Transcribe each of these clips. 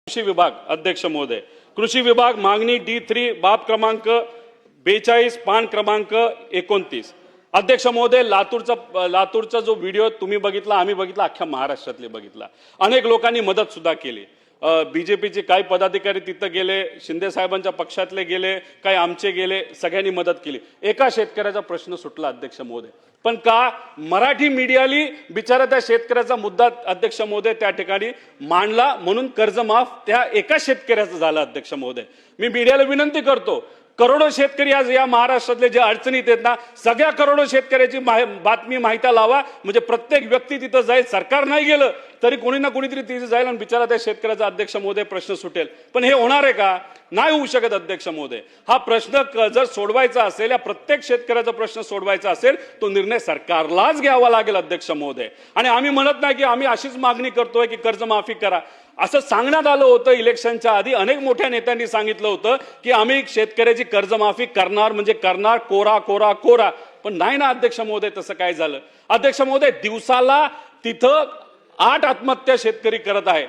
कृषी विभाग अध्यक्ष महोदय, कृषी विभाग मागणी D3 बाब क्रमांक 42 पान क्रमांक 29। अध्यक्ष महोदय, लातूरचा जो व्हिडिओ तुम्ही बघितला, आम्ही बघितला, अख्ख्या महाराष्ट्रातले बघितला, अनेक लोकांनी मदत सुद्धा केली। बीजेपीचे काही पदाधिकारी तिथं गेले, शिंदे साहेबांच्या पक्षातले गेले, काही आमचे गेले, सगळ्यांनी मदत केली। एका शेतकऱ्याचा प्रश्न सुटला अध्यक्ष महोदय, पण का मराठी मीडियाली बिचारा त्या शेतकऱ्याचा मुद्दा अध्यक्ष महोदय त्या ठिकाणी मांडला, म्हणून कर्जमाफ त्या एका शेतकऱ्याचं झालं अध्यक्ष महोदय। मी मीडियाला विनंती करतो, करोडो शेतकरी आज या महाराष्ट्रातले जे अडचणीत आहेत ना, सगळ्या करोडो शेतकऱ्याची बातमी माहिती लावा, म्हणजे प्रत्येक व्यक्ती तिथं जाईल। सरकार नाही गेलं तरी कोणी ना कोणीतरी तिथे जाईल आणि बिचारा त्या शेतकऱ्याचा अध्यक्ष महोदय प्रश्न सुटेल। पण हे होणार आहे का? नाही होऊ शकत अध्यक्ष महोदय। हा प्रश्न जर सोडवायचा असेल, या प्रत्येक शेतकऱ्याचा प्रश्न सोडवायचा असेल, तो निर्णय सरकारलाच घ्यावा लागेल अध्यक्ष महोदय। आणि आम्ही म्हणत नाही की आम्ही अशीच मागणी करतोय की कर्जमाफी करा, असं सांगण्यात आलं होतं इलेक्शनच्या आधी। अनेक मोठ्या नेत्यांनी सांगितलं होतं की आम्ही शेतकऱ्याची कर्जमाफी करणार, म्हणजे करणार, कोरा कोरा कोरा। पण नाही ना अध्यक्ष महोदय, तसं काय झालं अध्यक्ष महोदय? दिवसाला तिथं 8 आत्महत्या शेतकरी करत आहे,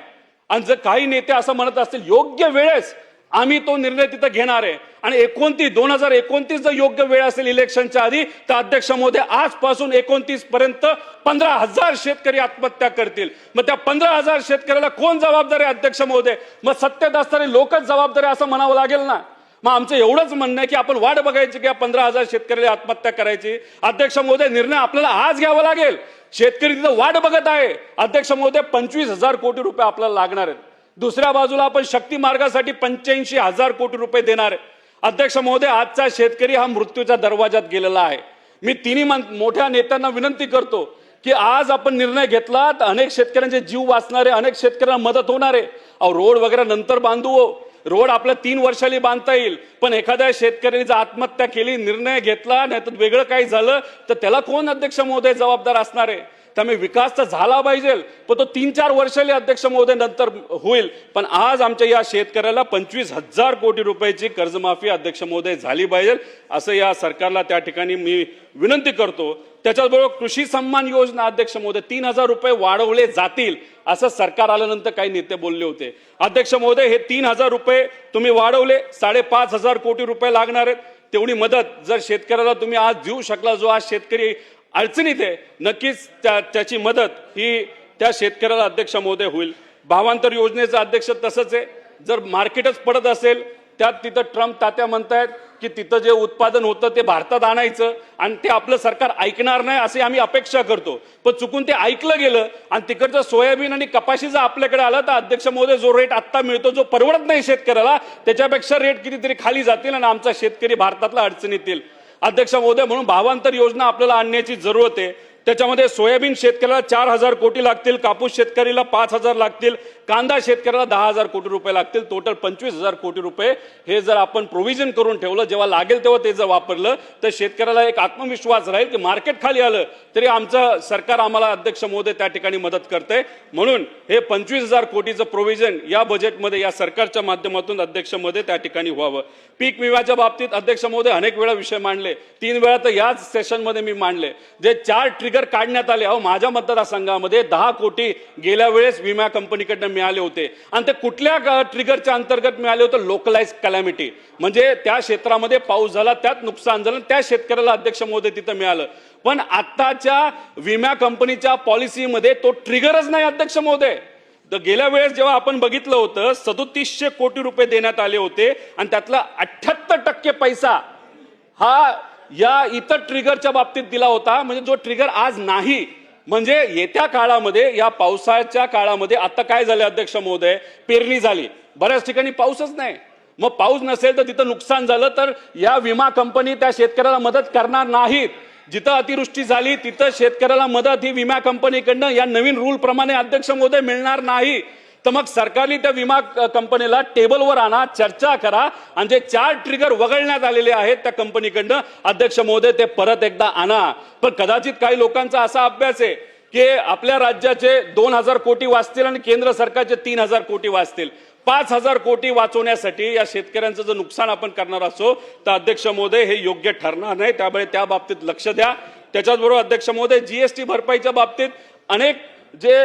आणि जर काही नेते असं म्हणत असतील योग्य वेळेस आम्ही तो निर्णय तिथं घेणार आहे, आणि 2029 जर योग्य वेळ असेल इलेक्शनच्या आधी, तर अध्यक्ष महोदय आजपासून 29 पर्यंत 15,000 शेतकरी आत्महत्या करतील। मग त्या 15,000 शेतकऱ्याला कोण जबाबदार आहे अध्यक्ष महोदय? मग सत्तेत असणारे लोकच जबाबदार आहे असं म्हणावं लागेल ना। मग आमचं एवढंच म्हणणं आहे की आपण वाट बघायची की 15,000 शेतकऱ्याला आत्महत्या करायची? अध्यक्ष महोदय, निर्णय आपल्याला आज घ्यावा लागेल। शेतकरी तिथं वाट बघत आहे अध्यक्ष महोदय। 25,000 कोटी रुपये आपल्याला लागणार आहेत। दुसऱ्या बाजूला आपण शक्ती मार्गासाठी 85,000 कोटी रुपये देणार आहे अध्यक्ष महोदय। आजचा शेतकरी हा मृत्यूच्या दरवाजात गेलेला आहे। मी तिन्ही मोठ्या नेत्यांना विनंती करतो की आज आपण निर्णय घेतला तर अनेक शेतकऱ्यांचे जीव वाचणार आहे, अनेक शेतकऱ्यांना मदत होणार आहे। अहो, रोड वगैरे नंतर बांधू, रोड आपल्या 3 वर्षांनी बांधता येईल, पण एखाद्या शेतकऱ्याने जर आत्महत्या केली, निर्णय घेतला नाही तर वेगळं काही झालं, तर त्याला कोण अध्यक्ष महोदय जबाबदार असणार आहे? त्यामुळे विकास तर झाला पाहिजे, पण तो 3-4 वर्षांनी अध्यक्ष महोदय नंतर होईल। पण आज आमच्या या शेतकऱ्याला 25,000 कोटी रुपयाची कर्जमाफी अध्यक्ष महोदय झाली पाहिजे, असं या सरकारला त्या ठिकाणी मी विनंती करतो। त्याच्याबरोबर कृषी सन्मान योजना अध्यक्ष महोदय 3,000 रुपये वाढवले जातील असं सरकार आल्यानंतर काही नेते बोलले होते अध्यक्ष महोदय। हे 3,000 रुपये तुम्ही वाढवले, 5,500 कोटी रुपये लागणार आहेत। तेवढी मदत जर शेतकऱ्याला तुम्ही आज देऊ शकला, जो आज शेतकरी अडचणीत आहे, नक्कीच त्याची मदत ही त्या शेतकऱ्याला अध्यक्ष महोदय होईल। भावांतर योजनेचं अध्यक्ष तसंच आहे, जर मार्केटच पडत असेल, त्यात तिथं ट्रम्प तात्या म्हणतायत की तिथं जे उत्पादन होतं ते भारतात आणायचं, आणि ते आपलं सरकार ऐकणार नाही असे आम्ही अपेक्षा करतो। पण चुकून ते ऐकलं गेलं आणि तिकडचं सोयाबीन आणि कपाशी जर आपल्याकडे आलं, तर अध्यक्ष महोदय जो रेट आत्ता मिळतो, जो परवडत नाही शेतकऱ्याला, त्याच्यापेक्षा रेट कितीतरी खाली जातील आणि आमचा शेतकरी भारतातला अडचणीत येईल अध्यक्ष महोदय। म्हणून भावांतर योजना आपल्याला आणण्याची जरूरत आहे। त्याच्यामध्ये सोयाबीन शेतकऱ्याला 4,000 कोटी लागतील, कापूस शेतकरीला 5,000 लागतील, कांदा शेतकऱ्याला 10,000 कोटी रुपये लागतील। टोटल 25,000 कोटी रुपये हे जर आपण प्रोव्हिजन करून ठेवलं, जेव्हा लागेल तेव्हा ते जर वापरलं, तर शेतकऱ्याला एक आत्मविश्वास राहील की मार्केट खाली आलं तरी आमचं सरकार आम्हाला अध्यक्ष महोदय त्या ठिकाणी मदत करते। म्हणून हे 25,000 कोटीचं प्रोव्हिजन या बजेटमध्ये या सरकारच्या माध्यमातून अध्यक्ष महोदय त्या ठिकाणी व्हावं। पीक विम्याच्या बाबतीत अध्यक्ष महोदय अनेक वेळा विषय मांडले, 3 वेळा तर याच सेशनमध्ये मी मांडले। जे 4 ट्रिगर काढण्यात आले, अहो माझ्या मतदारसंघामध्ये 10 कोटी गेल्या वेळेस विमा कंपनीकडनं मिळाले होते, आणि ते कुठल्या ट्रिगरच्या अंतर्गत मिळाले होते? लोकलाइज कॅलॅमिटी, म्हणजे त्या क्षेत्रामध्ये पाऊस झाला, त्यात नुकसान झालं, त्या शेतकऱ्याला अध्यक्ष महोदय तिथं मिळालं। पण आताच्या विमा कंपनीच्या पॉलिसीमध्ये तो ट्रिगरच नाही अध्यक्ष महोदय। तर गेल्या वेळेस जेव्हा आपण बघितलं होतं 3700 कोटी रुपये देण्यात आले होते, आणि त्यातला 78% पैसा हा या इतर ट्रिगरच्या बाबतीत दिला होता, म्हणजे जो ट्रिगर आज नाही। म्हणजे येत्या काळामध्ये, या पावसाच्या काळामध्ये आता काय झालं अध्यक्ष महोदय? पेरणी झाली, बऱ्याच ठिकाणी पाऊसच नाही। मग पाऊस नसेल तर तिथं नुकसान झालं तर या विमा कंपनी त्या शेतकऱ्याला मदत करणार नाहीत। जिथं अतिवृष्टी झाली तिथं शेतकऱ्याला मदत ही विमा कंपनीकडनं या नवीन रूल प्रमाणे अध्यक्ष महोदय मिळणार नाही। तर मग सरकारने त्या विमा कंपनीला टेबलवर आणा, चर्चा करा, आणि जे 4 ट्रिगर वगळण्यात आलेले आहेत त्या कंपनीकडनं अध्यक्ष महोदय ते परत एकदा आणा। पण कदाचित काही लोकांचा असा अभ्यास आहे की आपल्या राज्याचे 2,000 कोटी वाचतील आणि केंद्र सरकारचे 3,000 कोटी वाचतील। 5,000 कोटी वाचवण्यासाठी या शेतकऱ्यांचं जर नुकसान आपण करणार असो, तर अध्यक्ष महोदय हे योग्य ठरणार नाही। त्यामुळे त्या बाबतीत लक्ष द्या। त्याच्याबरोबर अध्यक्ष महोदय GST भरपाईच्या बाबतीत अनेक जे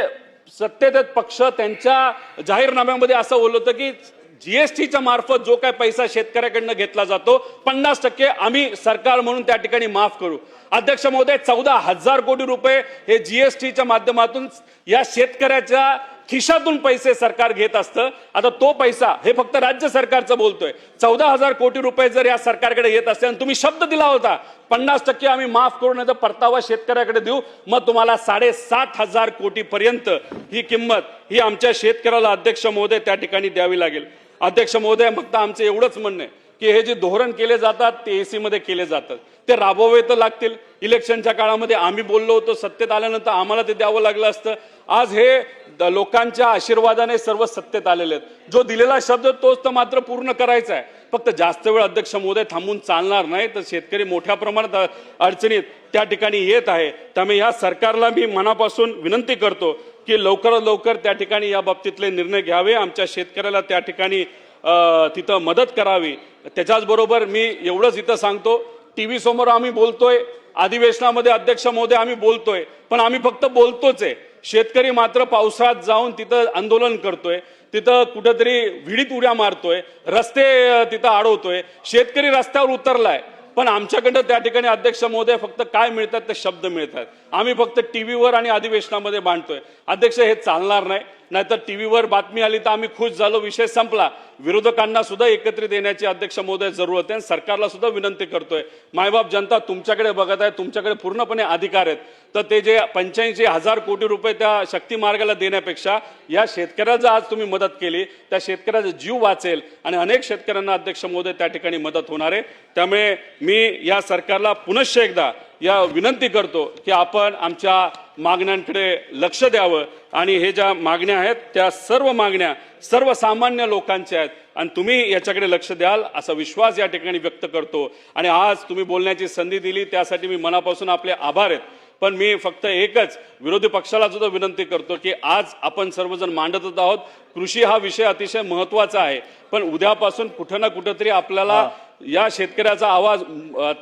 सत्तेत पक्ष त्यांच्या जाहीरनाम्यामध्ये असं बोललं होतं की जीएसटीच्या मार्फत जो काय पैसा शेतकऱ्याकडनं घेतला जातो 50% आम्ही सरकार म्हणून त्या ठिकाणी माफ करू. अध्यक्ष महोदय, 14,000 कोटी रुपये हे जीएसटीच्या माध्यमातून या शेतकऱ्याच्या खिशातून पैसे सरकार घेत असतं. आता तो पैसा हे फक्त राज्य सरकारचं बोलतोय. 14,000 कोटी रुपये जर या सरकारकडे येत असते आणि तुम्ही शब्द दिला होता 50% आम्ही माफ करू, नाही तर परतावा शेतकऱ्याकडे देऊ, मग तुम्हाला 7,500 कोटी पर्यंत ही किंमत ही आमच्या शेतकऱ्याला अध्यक्ष महोदय त्या ठिकाणी द्यावी लागेल. अध्यक्ष महोदय, फक्त आमचं एवढंच म्हणणं आहे की हे जे धोरण केले जातात ते एसी मध्ये केले जातात, ते राबवावे तर लागतील. इलेक्शनच्या काळामध्ये आम्ही बोललो होतो, सत्तेत आल्यानंतर आम्हाला ते द्यावं लागलं असतं. आज हे लोकांच्या आशीर्वादाने सर्व सत्तेत आलेले आहेत. जो दिलेला शब्द तोच तर मात्र पूर्ण करायचा आहे. फक्त जास्त वेळ अध्यक्ष महोदय थांबून चालणार नाही, तर शेतकरी मोठ्या प्रमाणात अडचणीत त्या ठिकाणी येत आहे. त्यामुळे या सरकारला मी मनापासून विनंती करतो की लवकरात लवकर त्या ठिकाणी या बाबतीतले निर्णय घ्यावे, आमच्या शेतकऱ्याला त्या ठिकाणी तिथं मदत करावी. त्याच्याच बरोबर मी एवढंच इथं सांगतो, टीव्ही समोर आम्ही बोलतोय, अधिवेशनामध्ये अध्यक्ष महोदय आम्ही बोलतोय, पण आम्ही फक्त बोलतोच आहे. शेतकरी मात्र पावसात जाऊन तिथं आंदोलन करतोय, तिथं कुठेतरी विहिरीत उड्या मारतोय, रस्ते तिथं अडवतोय, शेतकरी रस्त्यावर उतरलाय. पण आमच्याकडं त्या ठिकाणी अध्यक्ष महोदय फक्त काय मिळतात ते शब्द मिळतात. आम्ही फक्त टीव्हीवर आणि अधिवेशनामध्ये मांडतोय. अध्यक्ष, हे चालणार नाही. नाहीतर टीव्हीवर बातमी आली तर आम्ही खुश झालो, विषय संपला. विरोधकांना सुद्धा एकत्रित येण्याची अध्यक्ष महोदय जरूरत आहे. सरकारला सुद्धा विनंती करतोय, मायबाप जनता तुमच्याकडे बघत आहे, तुमच्याकडे पूर्णपणे अधिकार आहेत. तर ते जे 85,000 कोटी रुपये त्या शक्ती मार्गाला देण्यापेक्षा या शेतकऱ्याला आज तुम्ही मदत केली, त्या शेतकऱ्याचा जीव वाचेल आणि अनेक शेतकऱ्यांना अध्यक्ष महोदय त्या ठिकाणी मदत होणार आहे. त्यामुळे मी या सरकारला पुनश्च एकदा या विनंती करतो की आपण आमच्या मागण्यांकडे लक्ष द्यावं आणि हे ज्या मागण्या आहेत त्या सर्व मागण्या सर्वसामान्य लोकांच्या आहेत आणि तुम्ही याच्याकडे लक्ष द्याल असा विश्वास या ठिकाणी व्यक्त करतो. आणि आज तुम्ही बोलण्याची संधी दिली त्यासाठी मी मनापासून आपले आभार आहेत. पण मी फक्त एकच विरोधी पक्षाला सुद्धा विनंती करतो की आज आपण सर्वजण मांडतच आहोत, कृषी हा विषय अतिशय महत्वाचा आहे, पण उद्यापासून कुठं ना कुठंतरी आपल्याला या शेतकऱ्याचा आवाज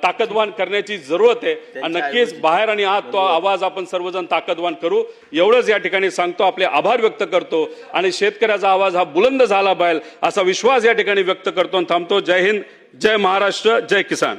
ताकदवान करण्याची जरूरत आहे आणि नक्कीच बाहेर आणि आत तो आवाज आपण सर्वजण ताकदवान करू. एवढंच या ठिकाणी सांगतो, आपले आभार व्यक्त करतो आणि शेतकऱ्याचा आवाज हा बुलंद झाला पाहिजे असा विश्वास या ठिकाणी व्यक्त करतो आणि थांबतो. जय हिंद, जय महाराष्ट्र, जय किसान.